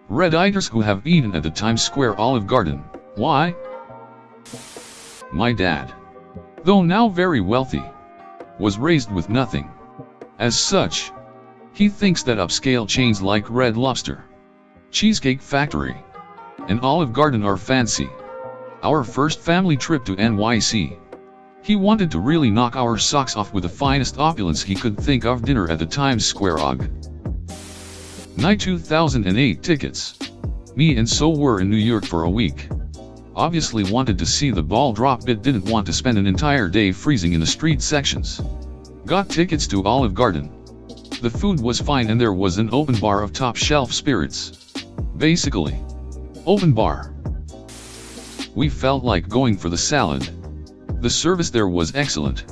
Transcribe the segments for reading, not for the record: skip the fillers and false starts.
Redditors who have eaten at the Times Square Olive Garden. Why? My dad, though now very wealthy, was raised with nothing. As such, he thinks that upscale chains like Red Lobster, Cheesecake Factory, and Olive Garden are fancy. Our first family trip to NYC, he wanted to really knock our socks off with the finest opulence he could think of. Dinner at the Times Square OG. Night 2008 tickets. Me and so were in New York for a week. Obviously wanted to see the ball drop but didn't want to spend an entire day freezing in the street sections. Got tickets to Olive Garden. The food was fine and there was an open bar of top shelf spirits. Basically, open bar. We felt like going for the salad. The service there was excellent.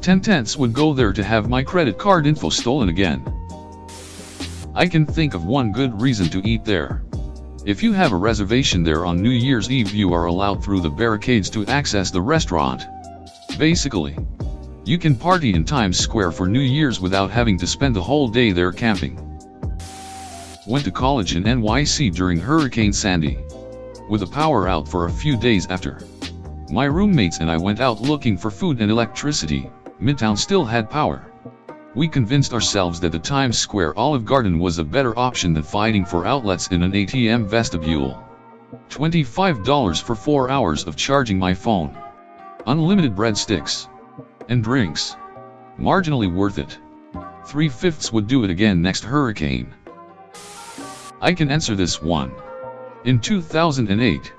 10 would go there to have my credit card info stolen again. I can think of one good reason to eat there. If you have a reservation there on New Year's Eve, you are allowed through the barricades to access the restaurant. Basically, you can party in Times Square for New Year's without having to spend the whole day there camping. Went to college in NYC during Hurricane Sandy, with the power out for a few days after. My roommates and I went out looking for food and electricity. Midtown still had power. We convinced ourselves that the Times Square Olive Garden was a better option than fighting for outlets in an ATM vestibule. $25 for 4 hours of charging my phone. Unlimited breadsticks. And drinks. Marginally worth it. 3/5 would do it again next hurricane. I can answer this one. In 2008,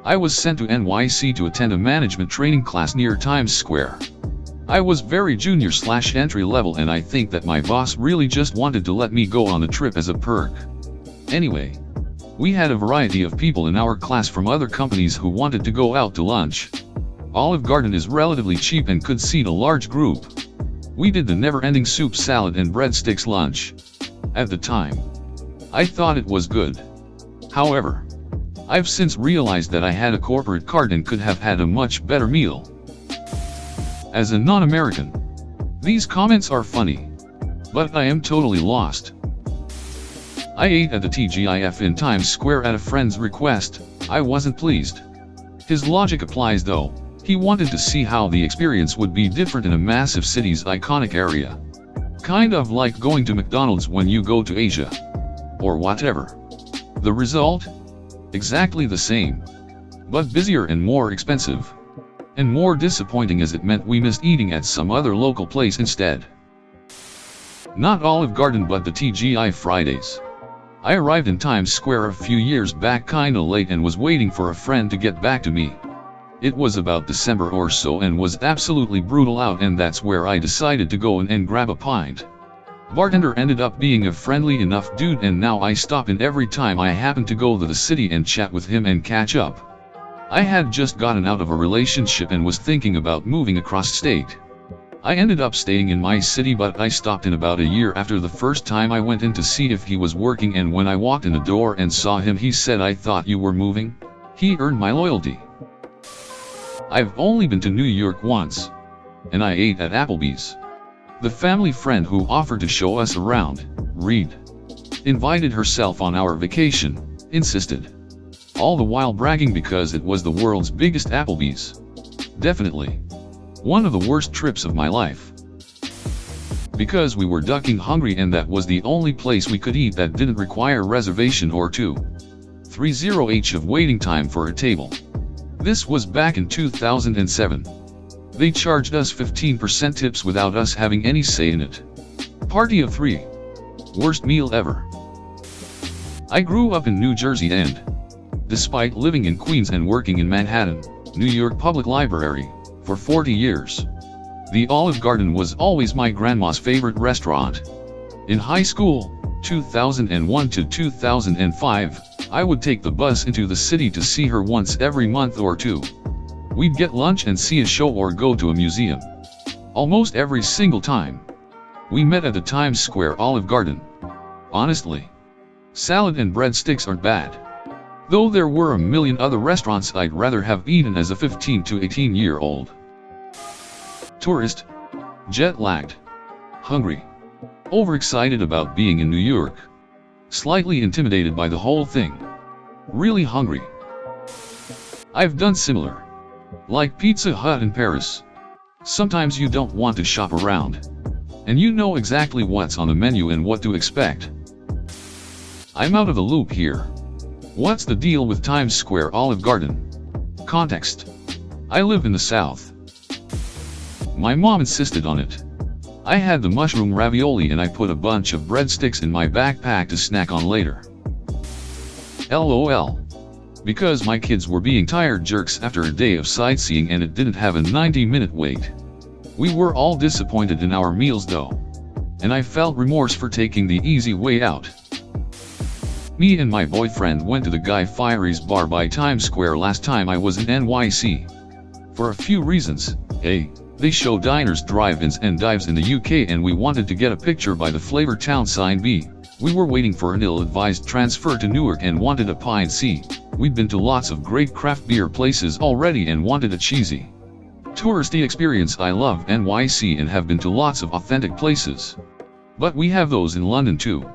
I was sent to NYC to attend a management training class near Times Square. I was very junior/entry level and I think that my boss really just wanted to let me go on the trip as a perk. Anyway, we had a variety of people in our class from other companies who wanted to go out to lunch. Olive Garden is relatively cheap and could seat a large group. We did the never-ending soup, salad and breadsticks lunch. At the time, I thought it was good. However, I've since realized that I had a corporate card and could have had a much better meal. As a non-American, these comments are funny, but I am totally lost. I ate at the TGIF in Times Square at a friend's request. I wasn't pleased. His logic applies though. He wanted to see how the experience would be different in a massive city's iconic area. Kind of like going to McDonald's when you go to Asia. Or whatever. The result? Exactly the same. But busier and more expensive. And more disappointing as it meant we missed eating at some other local place instead. Not Olive Garden but the TGI Fridays. I arrived in Times Square a few years back kinda late and was waiting for a friend to get back to me. It was about December or so and was absolutely brutal out, and that's where I decided to go and grab a pint. Bartender ended up being a friendly enough dude and now I stop in every time I happen to go to the city and chat with him and catch up. I had just gotten out of a relationship and was thinking about moving across state. I ended up staying in my city, but I stopped in about a year after the first time I went in to see if he was working, and when I walked in the door and saw him he said, "I thought you were moving?" He earned my loyalty. I've only been to New York once, and I ate at Applebee's. The family friend who offered to show us around, Reed, invited herself on our vacation, insisted. All the while bragging because it was the world's biggest Applebee's. Definitely one of the worst trips of my life. Because we were ducking hungry and that was the only place we could eat that didn't require reservation or 2-3-0 of waiting time for a table. This was back in 2007. They charged us 15% tips without us having any say in it. Party of 3. Worst meal ever. I grew up in New Jersey and, despite living in Queens and working in Manhattan, New York Public Library, for 40 years, the Olive Garden was always my grandma's favorite restaurant. In high school, 2001 to 2005, I would take the bus into the city to see her once every month or two. We'd get lunch and see a show or go to a museum. Almost every single time, we met at the Times Square Olive Garden. Honestly, salad and breadsticks aren't bad. Though there were a million other restaurants I'd rather have eaten as a 15 to 18-year-old. Tourist, jet-lagged, hungry, Overexcited about being in New York. Slightly intimidated by the whole thing. Really hungry. I've done similar. Like Pizza Hut in Paris. Sometimes you don't want to shop around. And you know exactly what's on the menu and what to expect. I'm out of the loop here. What's the deal with Times Square Olive Garden? Context. I live in the South. My mom insisted on it. I had the mushroom ravioli and I put a bunch of breadsticks in my backpack to snack on later. LOL. Because my kids were being tired jerks after a day of sightseeing and it didn't have a 90-minute wait. We were all disappointed in our meals though. And I felt remorse for taking the easy way out. Me and my boyfriend went to the Guy Fieri's bar by Times Square last time I was in NYC. For a few reasons. A. They show diners, drive-ins and dives in the UK and we wanted to get a picture by the Flavor Town sign. B. We were waiting for an ill-advised transfer to Newark and wanted a pint. C. We'd been to lots of great craft beer places already and wanted a cheesy, touristy experience. I love NYC and have been to lots of authentic places. But we have those in London too.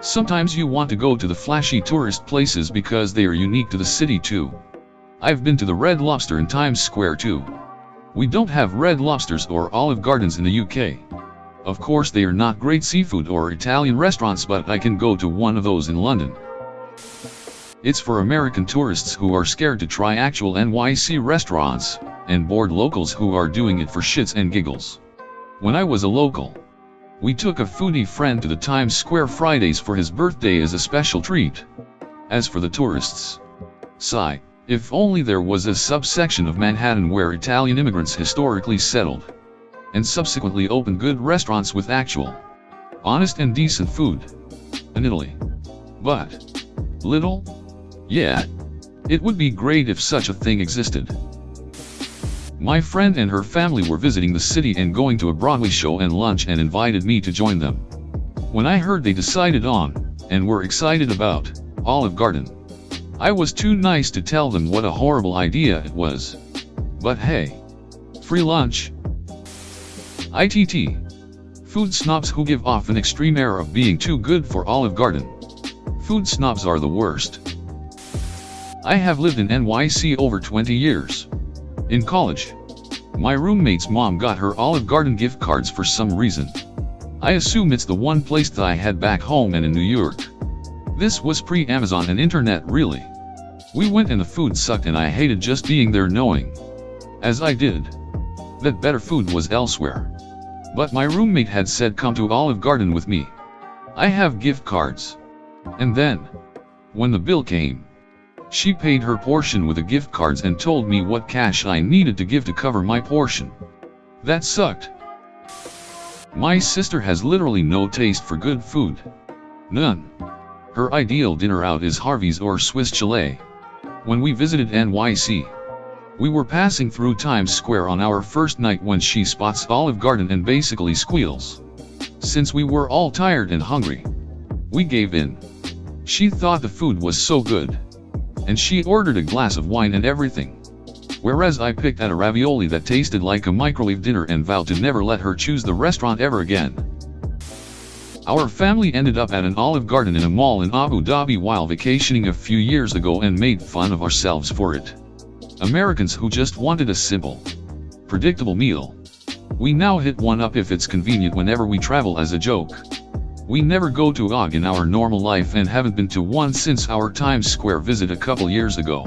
Sometimes you want to go to the flashy tourist places because they are unique to the city too. I've been to the Red Lobster in Times Square too. We don't have Red Lobsters or Olive Gardens in the UK. Of course they are not great seafood or Italian restaurants, but I can go to one of those in London. It's for American tourists who are scared to try actual NYC restaurants, and bored locals who are doing it for shits and giggles. When I was a local, we took a foodie friend to the Times Square Fridays for his birthday as a special treat. As for the tourists, sigh. If only there was a subsection of Manhattan where Italian immigrants historically settled, and subsequently opened good restaurants with actual, honest and decent food. In Italy. But, little? Yeah. It would be great if such a thing existed. My friend and her family were visiting the city and going to a Broadway show and lunch and invited me to join them. When I heard they decided on, and were excited about, Olive Garden, I was too nice to tell them what a horrible idea it was. But hey, free lunch. ITT. Food snobs who give off an extreme air of being too good for Olive Garden. Food snobs are the worst. I have lived in NYC over 20 years. In college, my roommate's mom got her Olive Garden gift cards for some reason. I assume it's the one place that I had back home and in New York. This was pre-Amazon and internet really. We went and the food sucked and I hated just being there knowing, as I did, that better food was elsewhere. But my roommate had said come to Olive Garden with me. I have gift cards. And then, when the bill came, she paid her portion with the gift cards and told me what cash I needed to give to cover my portion. That sucked. My sister has literally no taste for good food. None. Her ideal dinner out is Harvey's or Swiss Chalet. When we visited NYC, we were passing through Times Square on our first night when she spots Olive Garden and basically squeals. Since we were all tired and hungry, we gave in. She thought the food was so good, and she ordered a glass of wine and everything. Whereas I picked at a ravioli that tasted like a microwave dinner and vowed to never let her choose the restaurant ever again. Our family ended up at an Olive Garden in a mall in Abu Dhabi while vacationing a few years ago and made fun of ourselves for it. Americans who just wanted a simple, predictable meal. We now hit one up if it's convenient whenever we travel as a joke. We never go to OG in our normal life and haven't been to one since our Times Square visit a couple years ago.